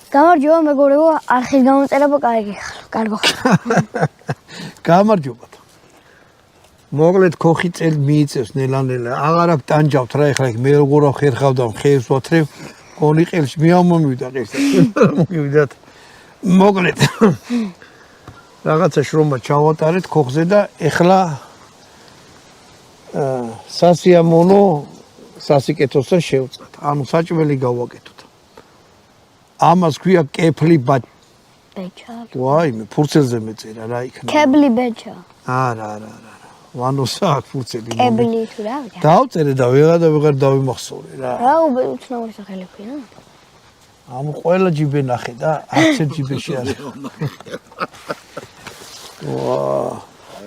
გამარჯობა მეგობრებო, არხის გამოწერება კარგო. გამარჯობა. მოკლედ ქოხი წელ მიიწევს ნელა-ნელა. აღარ აქვს ტანჯავთ რა ეხლა მე როგორ ხერხავდა ხეებს ვათრევ. გონი ყელში მიამომივიდა ყელს. მოვიდათ. მოკლედ. რაღაცა შრომა ჩავატარეთ ქოხზე და ეხლა სასიამოვნო სასიკეთოსა შევწყათ. ანუ საჭმელი გავაკეთოთ. ამას ქვია კეფლი ბეჩა. ვაიმე, ფურცელზე მეწერა რა იქნება. კებლი ბეჩა. არა. ვანოსა აქ ფურცელი. კებლი თუ რა? დავწერე და ვეღარ დავიმახსოვრე რა. რა უცნაური სახელებია? ამ ყველა ჯიბე ნახე და არც ერთ ჯიბეში არ.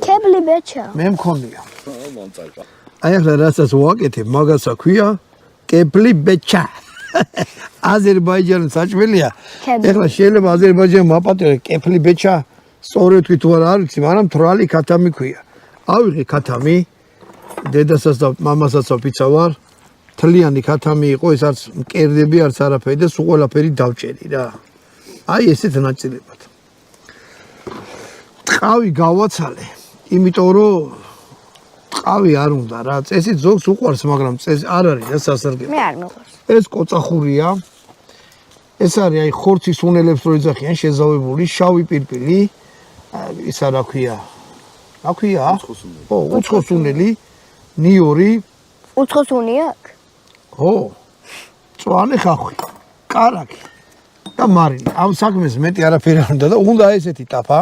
კებლი ბეჩა. მე მქონია. აი ახლა რასაც ვაკეთებ, მაგაცა ქვია კეფლი ბეჩა. აზერბაიჯანის საჭმელია. ეხლა შეიძლება აზერბაიჯანი მაპატიო კეფლი ბეჩა სწორედ თქვი თუ არ ვიცი, მაგრამ თრალი ქათამი ქვია. ავიღე ქათამი, დედასაც და მამასაც ვფიცა ვარ. თლიანი ქათამი იყო, ეს არც მკერდები, არც არაფერი და სულ ყველაფერი დავჭერი რა. აი ესეთ ნაწილებად. ტყავი გავაცალე, იმიტომ რომ ტყავი არ უნდა რა. წესით ზოგს უყვარს, მაგრამ წესი არ არის და სასარგებლო. მე არ მეყვარს. ეს კოწახურია. ეს არის აი ხორცის უნელებს რო ეძახიან შეზავებული შავი პირპილი. ისა რა ქვია? რა ქვია? ო, უცხოსუნელი, ნიორი. უცხოსუნი აქვს? ო. წვანე ხახვი, კარაკი და მარილი. ამ საქმეს მეტი არაფერი არ უნდა და უნდა ესეთი ტაფა.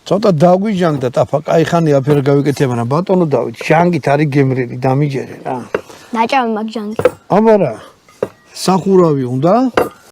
ცოტა დაგვიჟანგდა ტაფა, კაი ხანი აფერ გავიკეთე, მაგრამ ბატონო დავით, ჟანგით არის გემრიელი, დამიჯერე რა. ნაჭამი მაგ ჟანგი. აბარა. სახურავი უნდა.